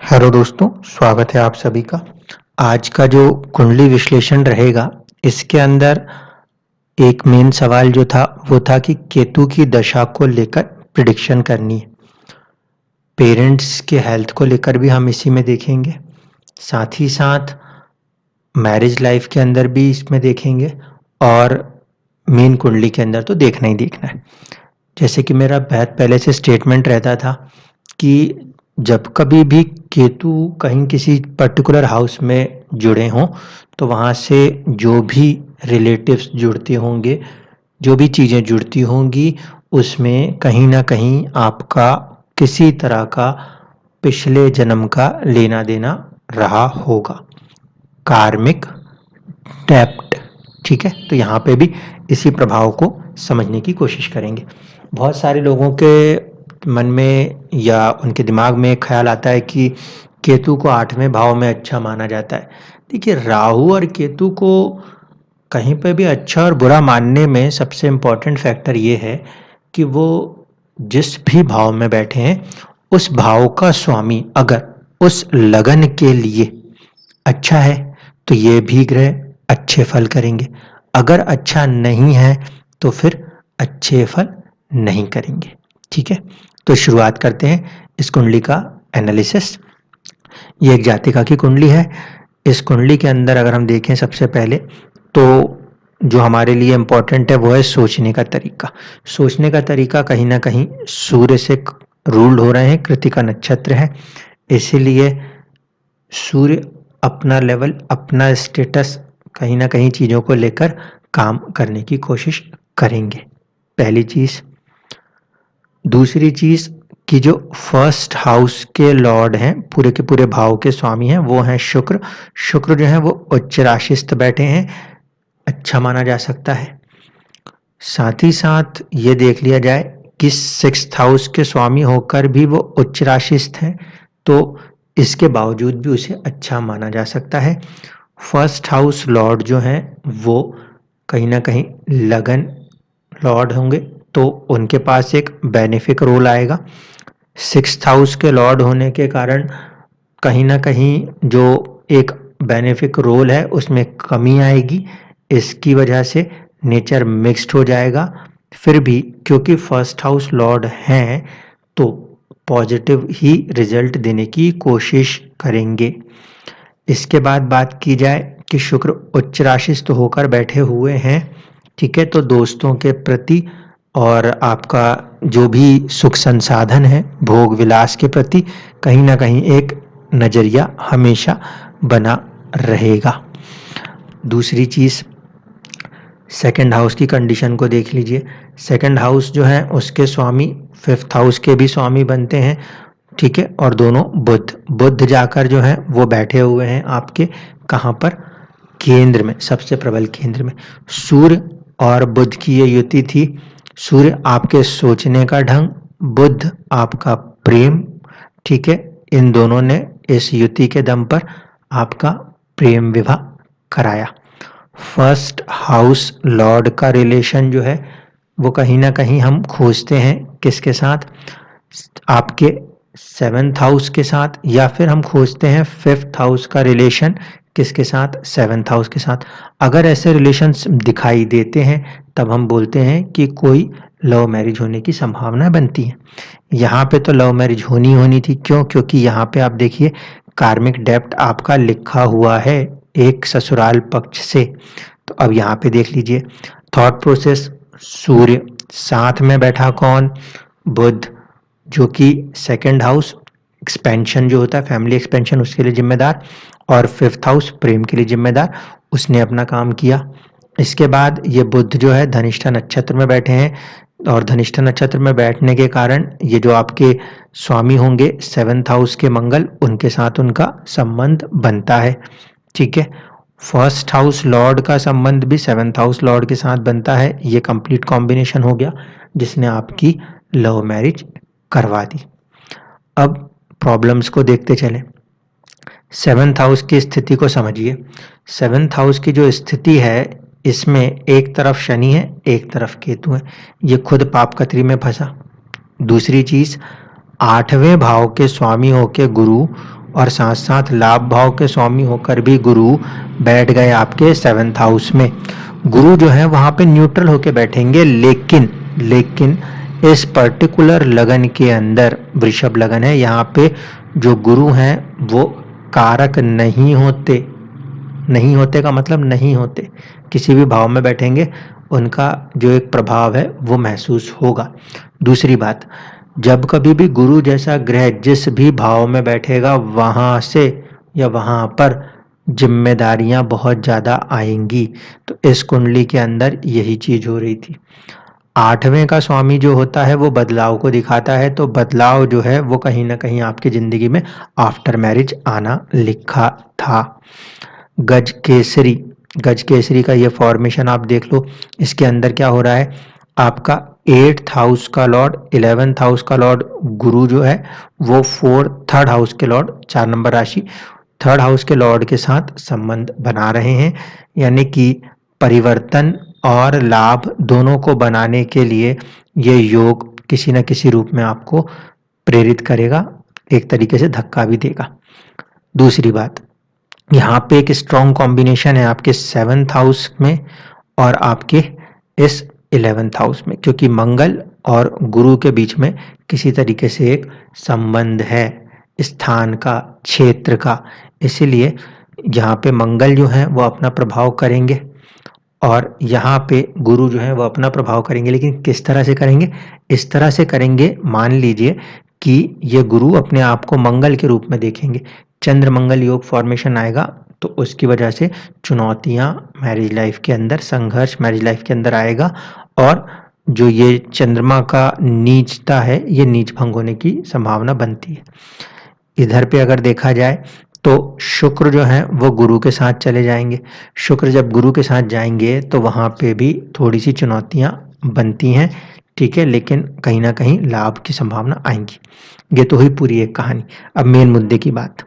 Hello दोस्तों, स्वागत है आप सभी का। आज का जो कुंडली विश्लेषण रहेगा, इसके अंदर एक मेन सवाल जो था, वो था कि केतु की दशा को लेकर प्रिडिक्शन करनी है। पेरेंट्स के हेल्थ को लेकर भी हम इसी में देखेंगे, साथ ही साथ मैरिज लाइफ के अंदर भी इसमें देखेंगे और मेन कुंडली के अंदर तो देखना ही देखना है। जैसे कि मेरा बहुत पहले से स्टेटमेंट रहता था कि जब कभी भी केतु कहीं किसी पर्टिकुलर हाउस में जुड़े हों, तो वहाँ से जो भी रिलेटिव्स जुड़ते होंगे, जो भी चीज़ें जुड़ती होंगी, उसमें कहीं न कहीं आपका किसी तरह का पिछले जन्म का लेना-देना रहा होगा। कार्मिक डेब्ट, ठीक है? तो यहाँ पे भी इसी प्रभाव को समझने की कोशिश करेंगे। बहुत सारे लोगों के मन में या उनके दिमाग में एक ख्याल आता है कि केतु को 8वें भाव में अच्छा माना जाता है। देखिए, राहु और केतु को कहीं पे भी अच्छा और बुरा मानने में सबसे इम्पोर्टेंट फैक्टर ये है कि वो जिस भी भाव में बैठे हैं, उस भाव का स्वामी अगर उस लगन के लिए अच्छा है, तो ये भी ग्रह अच्छे फल करेंगे। अगर अच्छा नहीं है, तो फिर अच्छे फल नहीं करेंगे। ठीक है? तो शुरुआत करते हैं इस कुंडली का एनालिसिस। ये एक जातिका की कुंडली है। इस कुंडली के अंदर अगर हम देखें सबसे पहले, तो जो हमारे लिए इम्पोर्टेंट है वो है सोचने का तरीका। सोचने का तरीका कहीं न कहीं सूर्य से रूल्ड हो रहे हैं, कृत्तिका नक्षत्र है। इसीलिए सूर्य अपना लेवल, अपना स्टेटस कहीं न कहीं चीज़ों को लेकर काम करने की कोशिश करेंगे, पहली चीज़। दूसरी चीज़ कि जो फर्स्ट हाउस के लॉर्ड हैं, पूरे के पूरे भाव के स्वामी हैं, वो हैं शुक्र। शुक्र जो है वो उच्च राशिस्थ बैठे हैं, अच्छा माना जा सकता है। साथ ही साथ ये देख लिया जाए कि सिक्स्थ हाउस के स्वामी होकर भी वो उच्च राशिस्थ हैं, तो इसके बावजूद भी उसे अच्छा माना जा सकता है। फर्स्ट हाउस लॉर्ड जो हैं वो कहीं न कहीं लगन लॉर्ड होंगे, तो उनके पास एक बेनिफिक रोल आएगा। सिक्स्थ हाउस के लॉर्ड होने के कारण कहीं न कहीं जो एक बेनिफिक रोल है उसमें कमी आएगी। इसकी वजह से नेचर मिक्स्ड हो जाएगा। फिर भी क्योंकि फर्स्ट हाउस लॉर्ड हैं, तो पॉजिटिव ही रिजल्ट देने की कोशिश करेंगे। इसके बाद बात की जाए कि शुक्र उच्च राशिस्थ होकर बैठे हुए हैं, ठीक है? तो दोस्तों के प्रति और आपका जो भी सुख संसाधन है, भोग विलास के प्रति कहीं न कहीं एक नज़रिया हमेशा बना रहेगा। दूसरी चीज़, सेकंड हाउस की कंडीशन को देख लीजिए। सेकंड हाउस जो है उसके स्वामी फिफ्थ हाउस के भी स्वामी बनते हैं, ठीक है? और दोनों बुध जाकर जो है वो बैठे हुए हैं आपके कहाँ पर? केंद्र में, सबसे प्रबल केंद्र में। सूर्य और बुध की ये युति थी। सूर्य आपके सोचने का ढंग, बुध आपका प्रेम, ठीक है? इन दोनों ने इस युति के दम पर आपका प्रेम विवाह कराया। फर्स्ट हाउस लॉर्ड का रिलेशन जो है वो कहीं न कहीं हम खोजते हैं किसके साथ? आपके सेवंथ हाउस के साथ, या फिर हम खोजते हैं फिफ्थ हाउस का रिलेशन किसके साथ? सेवंथ हाउस के साथ। अगर ऐसे रिलेशंस दिखाई देते हैं, तब हम बोलते हैं कि कोई लव मैरिज होने की संभावना बनती है। यहाँ पे तो लव मैरिज होनी थी। क्यों? क्योंकि यहाँ पे आप देखिए कार्मिक डेब्ट आपका लिखा हुआ है एक ससुराल पक्ष से। तो अब यहाँ पे देख लीजिए थॉट प्रोसेस। सूर्य साथ में बैठा कौन? बुध, जो कि सेकंड हाउस एक्सपेंशन जो होता है, फैमिली एक्सपेंशन, उसके लिए जिम्मेदार, और फिफ्थ हाउस प्रेम के लिए जिम्मेदार। उसने अपना काम किया। इसके बाद ये बुध जो है धनिष्ठा नक्षत्र में बैठे हैं, और धनिष्ठा नक्षत्र में बैठने के कारण ये जो आपके स्वामी होंगे सेवंथ हाउस के मंगल, उनके साथ उनका संबंध बनता है, ठीक है? फर्स्ट हाउस लॉर्ड का संबंध भी सेवंथ हाउस लॉर्ड के साथ बनता है। ये कंप्लीट कॉम्बिनेशन हो गया जिसने आपकी लव मैरिज करवा दी। अब प्रॉब्लम्स को देखते चलें। सेवंथ हाउस की स्थिति को समझिए। सेवंथ हाउस की जो स्थिति है, इसमें एक तरफ शनि है, एक तरफ केतु है। ये खुद पाप कतरी में फंसा। दूसरी चीज, 8वें भाव के स्वामी होके गुरु, और साथ साथ लाभ भाव के स्वामी होकर भी गुरु बैठ गए आपके 7th हाउस में। गुरु जो है वहां पे न्यूट्रल होके बैठेंगे, लेकिन इस पर्टिकुलर लगन के अंदर, वृषभ लगन है, यहाँ पे जो गुरु हैं वो कारक नहीं होते। नहीं होते का मतलब नहीं होते, किसी भी भाव में बैठेंगे उनका जो एक प्रभाव है वो महसूस होगा। दूसरी बात, जब कभी भी गुरु जैसा ग्रह जिस भी भाव में बैठेगा वहां से या वहां पर जिम्मेदारियां बहुत ज्यादा आएंगी। तो इस कुंडली के अंदर यही चीज हो रही थी। 8वें का स्वामी जो होता है वो बदलाव को दिखाता है, तो बदलाव जो है वो कहीं ना कहीं आपकी जिंदगी में आफ्टर मैरिज आना लिखा था। गज केसरी, गज केसरी का ये फॉर्मेशन आप देख लो। इसके अंदर क्या हो रहा है, आपका 8th हाउस का लॉर्ड, 11th हाउस का लॉर्ड गुरु जो है वो थर्ड हाउस के लॉर्ड, 4 नंबर राशि, थर्ड हाउस के लॉर्ड के साथ संबंध बना रहे हैं। यानी कि परिवर्तन और लाभ दोनों को बनाने के लिए ये योग किसी न किसी रूप में आपको प्रेरित करेगा, एक तरीके से धक्का भी देगा। दूसरी बात, यहाँ पे एक स्ट्रॉन्ग कॉम्बिनेशन है आपके 7th हाउस में और आपके इस 11th हाउस में, क्योंकि मंगल और गुरु के बीच में किसी तरीके से एक संबंध है स्थान का, क्षेत्र का। इसीलिए यहाँ पे मंगल जो है वो अपना प्रभाव करेंगे और यहाँ पे गुरु जो है वो अपना प्रभाव करेंगे, लेकिन किस तरह से करेंगे? इस तरह से करेंगे, मान लीजिए कि ये गुरु अपने आप को मंगल के रूप में देखेंगे, चंद्र मंगल योग फॉर्मेशन आएगा, तो उसकी वजह से चुनौतियां मैरिज लाइफ के अंदर, संघर्ष मैरिज लाइफ के अंदर आएगा और जो ये चंद्रमा का नीचता है ये नीच भंग होने की संभावना बनती है। इधर पे अगर देखा जाए तो शुक्र जो है वो गुरु के साथ चले जाएंगे। शुक्र जब गुरु के साथ जाएंगे तो वहां पे भी थोड़ी सी चुनौतियां बनती हैं, ठीक है, लेकिन कहीं ना कहीं लाभ की संभावना आएंगी। ये तो हुई पूरी एक कहानी। अब मेन मुद्दे की बात,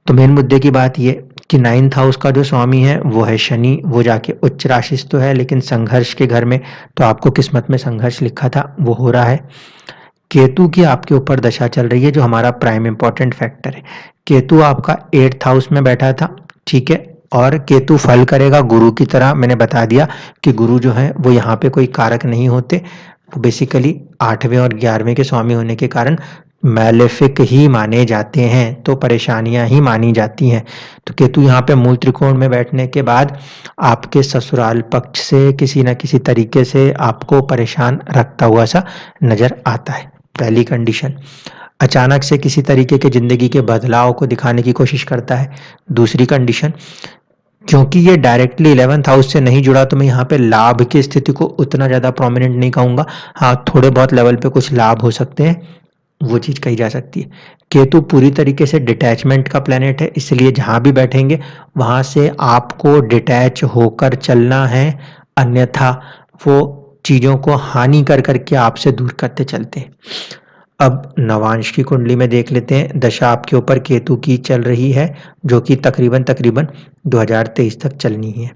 तो मेन मुद्दे की बात ये कि 9th हाउस का जो स्वामी है वो है शनि, वो जाके उच्च राशि तो है लेकिन संघर्ष के घर में, तो आपको किस्मत में संघर्ष लिखा था वो हो रहा है। केतु की आपके ऊपर दशा चल रही है जो हमारा प्राइम इंपॉर्टेंट फैक्टर है। केतु आपका 8th हाउस में बैठा था, ठीक है, और केतु फल करेगा गुरु की तरह। मैंने बता दिया कि गुरु जो है वो यहाँ पे कोई कारक नहीं होते, वो बेसिकली 8वें और 11वें के स्वामी होने के कारण मैलेफिक ही माने जाते हैं, तो परेशानियां ही मानी जाती हैं। तो केतु यहाँ पे मूल त्रिकोण में बैठने के बाद आपके ससुराल पक्ष से किसी न किसी तरीके से आपको परेशान रखता हुआ सा नजर आता है। पहली कंडीशन, अचानक से किसी तरीके के जिंदगी के बदलाव को दिखाने की कोशिश करता है। दूसरी कंडीशन, क्योंकि ये डायरेक्टली 11th हाउस से नहीं जुड़ा तो मैं यहाँ पे लाभ की स्थिति को उतना ज्यादा प्रोमिनेंट नहीं कहूंगा, हाँ थोड़े बहुत लेवल पे कुछ लाभ हो सकते हैं, वो चीज कही जा सकती है। केतु पूरी तरीके से डिटैचमेंट का प्लेनेट है, इसलिए जहां भी बैठेंगे वहां से आपको डिटैच होकर चलना है, अन्यथा वो चीजों को हानि कर करके आपसे दूर करते चलते हैं। अब नवांश की कुंडली में देख लेते हैं, दशा आपके ऊपर केतु की चल रही है जो कि तकरीबन 2023 तक चलनी है।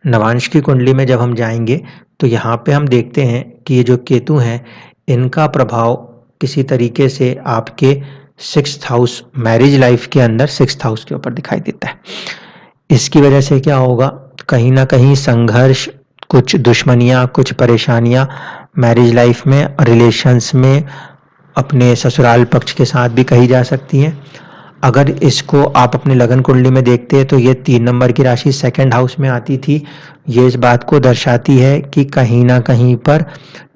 नवांश की कुंडली में जब हम जाएंगे तो यहाँ पे हम देखते हैं कि ये जो केतु हैं इनका प्रभाव किसी तरीके से आपके 6th हाउस, मैरिज लाइफ के अंदर 6th हाउस के ऊपर दिखाई देता है। इसकी वजह से क्या होगा, कहीं ना कहीं संघर्ष, कुछ दुश्मनियां, कुछ परेशानियां मैरिज लाइफ में, रिलेशंस में, अपने ससुराल पक्ष के साथ भी कही जा सकती हैं। अगर इसको आप अपने लगन कुंडली में देखते हैं तो ये 3 नंबर की राशि 2nd हाउस में आती थी। ये इस बात को दर्शाती है कि कहीं ना कहीं पर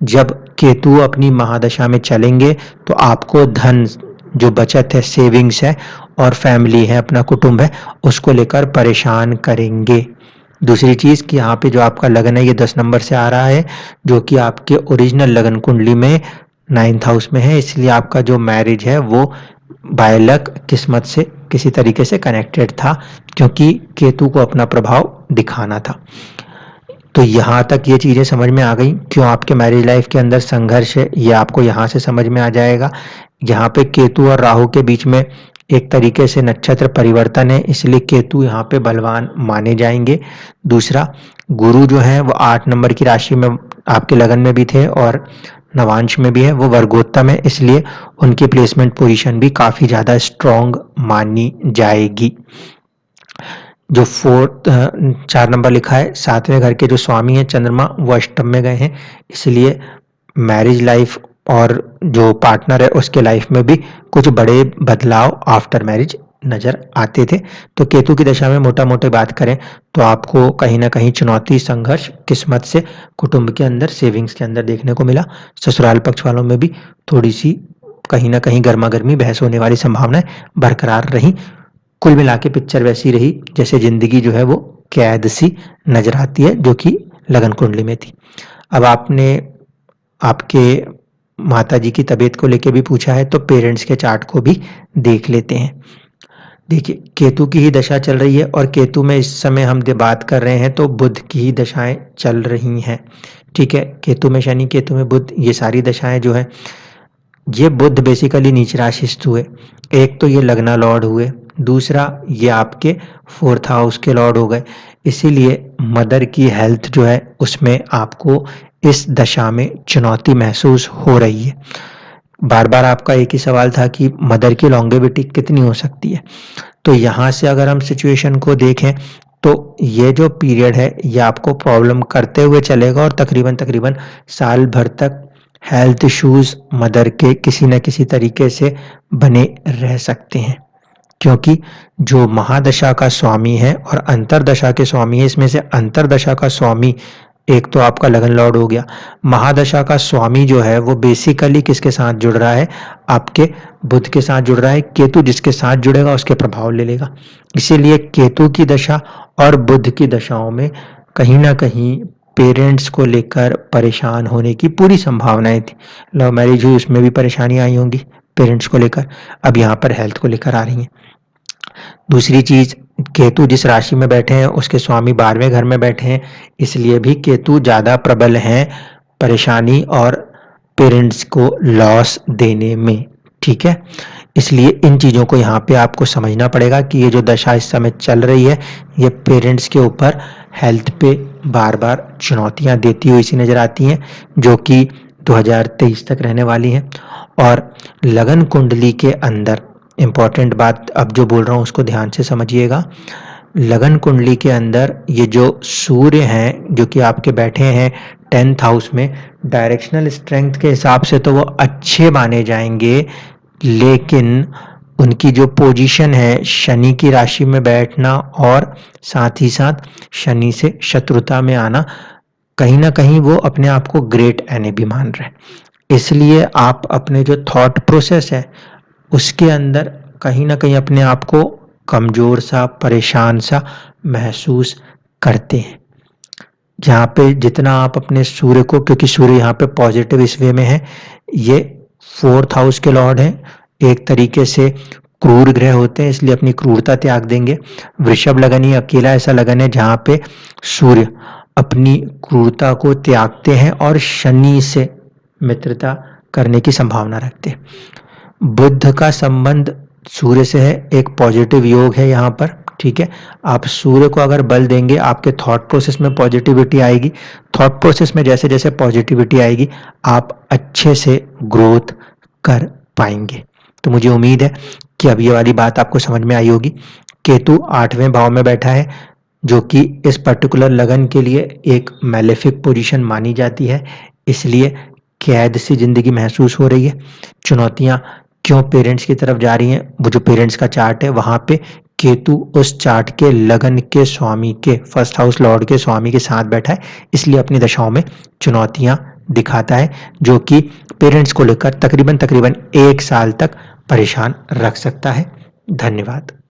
जब केतु अपनी महादशा में चलेंगे तो आपको धन, जो बचत है, सेविंग्स है और फैमिली है, अपना कुटुंब है, उसको लेकर परेशान करेंगे। दूसरी चीज कि यहाँ पे जो आपका लगन है ये 10 नंबर से आ रहा है जो कि आपके ओरिजिनल लगन कुंडली में 9th हाउस में है, इसलिए आपका जो मैरिज है वो बाय लक, किस्मत से किसी तरीके से कनेक्टेड था, क्योंकि केतु को अपना प्रभाव दिखाना था। तो यहाँ तक ये चीजें समझ में आ गई, क्यों आपके मैरिज लाइफ के अंदर संघर्ष है ये आपको यहाँ से समझ में आ जाएगा। यहाँ पे केतु और राहु के बीच में एक तरीके से नक्षत्र परिवर्तन है, इसलिए केतु यहाँ पे बलवान माने जाएंगे। दूसरा, गुरु जो है वो 8 नंबर की राशि में आपके लगन में भी थे और नवांश में भी है, वो वर्गोत्तम है, इसलिए उनकी प्लेसमेंट पोजीशन भी काफ़ी ज़्यादा स्ट्रॉन्ग मानी जाएगी। जो 4 नंबर लिखा है, 7वें घर के जो स्वामी हैं चंद्रमा, वो अष्टम में गए हैं, इसलिए मैरिज लाइफ और जो पार्टनर है उसके लाइफ में भी कुछ बड़े बदलाव आफ्टर मैरिज नजर आते थे। तो केतु की दशा में मोटा मोटे बात करें तो आपको कहीं ना कहीं चुनौती, संघर्ष किस्मत से कुटुंब के अंदर, सेविंग्स के अंदर देखने को मिला। ससुराल पक्ष वालों में भी थोड़ी सी कहीं ना कहीं गर्मा गर्मी, बहस होने वाली संभावनाएं बरकरार रही। कुल मिला के पिक्चर वैसी रही जैसे जिंदगी जो है वो कैद सी नजर आती है, जो कि लगन कुंडली में थी। अब आपने आपके माताजी की तबीयत को लेके भी पूछा है, तो पेरेंट्स के चार्ट को भी देख लेते हैं। देखिए, केतु की ही दशा चल रही है और केतु में इस समय हम बात कर रहे हैं तो बुध की ही दशाएं चल रही हैं। ठीक है, केतु में शनि, केतु में बुध, ये सारी दशाएं जो है, ये बुध बेसिकली नीच राशिस्थ हुए। एक तो ये लग्ना लॉर्ड हुए, दूसरा ये आपके 4th हाउस के लॉर्ड हो गए, इसीलिए मदर की हेल्थ जो है उसमें आपको इस दशा में चुनौती महसूस हो रही है। बार बार आपका एक ही सवाल था कि मदर की लॉन्गेविटी कितनी हो सकती है। तो यहाँ से अगर हम सिचुएशन को देखें तो ये जो पीरियड है ये आपको प्रॉब्लम करते हुए चलेगा और तकरीबन तकरीबन साल भर तक हेल्थ इश्यूज मदर के किसी न किसी तरीके से बने रह सकते हैं, क्योंकि जो महादशा का स्वामी है और अंतरदशा के स्वामी है, इसमें से अंतरदशा का स्वामी एक तो आपका लगन लॉर्ड हो गया। महादशा का स्वामी जो है वो बेसिकली किसके साथ जुड़ रहा है, आपके बुध के साथ जुड़ रहा है। केतु जिसके साथ जुड़ेगा उसके प्रभाव ले लेगा, इसीलिए केतु की दशा और बुध की दशाओं में कहीं ना कहीं पेरेंट्स को लेकर परेशान होने की पूरी संभावनाएं थी। लव मैरिज हुई, उसमें भी परेशानी आई होंगी पेरेंट्स को लेकर, अब यहाँ पर हेल्थ को लेकर आ रही हैं। दूसरी चीज, केतु जिस राशि में बैठे हैं उसके स्वामी 12वें घर में बैठे हैं, इसलिए भी केतु ज्यादा प्रबल हैं परेशानी और पेरेंट्स को लॉस देने में। ठीक है, इसलिए इन चीजों को यहाँ पे आपको समझना पड़ेगा कि ये जो दशा इस समय चल रही है ये पेरेंट्स के ऊपर हेल्थ पे बार बार चुनौतियां देती हुई सी नजर आती हैं, जो कि 2023 तक रहने वाली हैं। और लगन कुंडली के अंदर इंपॉर्टेंट बात अब जो बोल रहा हूँ उसको ध्यान से समझिएगा। लगन कुंडली के अंदर ये जो सूर्य हैं जो कि आपके बैठे हैं 10th हाउस में, डायरेक्शनल स्ट्रेंथ के हिसाब से तो वो अच्छे माने जाएंगे, लेकिन उनकी जो पोजीशन है शनि की राशि में बैठना और साथ ही साथ शनि से शत्रुता में आना, कहीं ना कहीं वो अपने आप को ग्रेट एनेमी मान रहे हैं। इसलिए आप अपने जो थॉट प्रोसेस है उसके अंदर कहीं ना कहीं अपने आप को कमजोर सा, परेशान सा महसूस करते हैं। जहाँ पे जितना आप अपने सूर्य को, क्योंकि सूर्य यहाँ पे पॉजिटिव इस वे में है, ये 4th हाउस के लॉर्ड हैं, एक तरीके से क्रूर ग्रह होते हैं, इसलिए अपनी क्रूरता त्याग देंगे। वृषभ लगन ही अकेला ऐसा लगन है जहाँ पे सूर्य अपनी क्रूरता को त्यागते हैं और शनि से मित्रता करने की संभावना रखते हैं। बुध का संबंध सूर्य से है, एक पॉजिटिव योग है यहाँ पर। ठीक है, आप सूर्य को अगर बल देंगे आपके थॉट प्रोसेस में पॉजिटिविटी आएगी, थॉट प्रोसेस में जैसे जैसे पॉजिटिविटी आएगी आप अच्छे से ग्रोथ कर पाएंगे। तो मुझे उम्मीद है कि अब ये वाली बात आपको समझ में आई होगी। केतु 8वें भाव में बैठा है, जो कि इस पर्टिकुलर लगन के लिए एक मैलेफिक पोजीशन मानी जाती है, इसलिए कैद सी जिंदगी महसूस हो रही है। चुनौतियां क्यों पेरेंट्स की तरफ जा रही हैं, वो जो पेरेंट्स का चार्ट है वहां पे केतु उस चार्ट के लगन के स्वामी के 1st हाउस लॉर्ड के स्वामी के साथ बैठा है, इसलिए अपनी दशाओं में चुनौतियां दिखाता है, जो कि पेरेंट्स को लेकर तकरीबन तकरीबन 1 साल तक परेशान रख सकता है। धन्यवाद।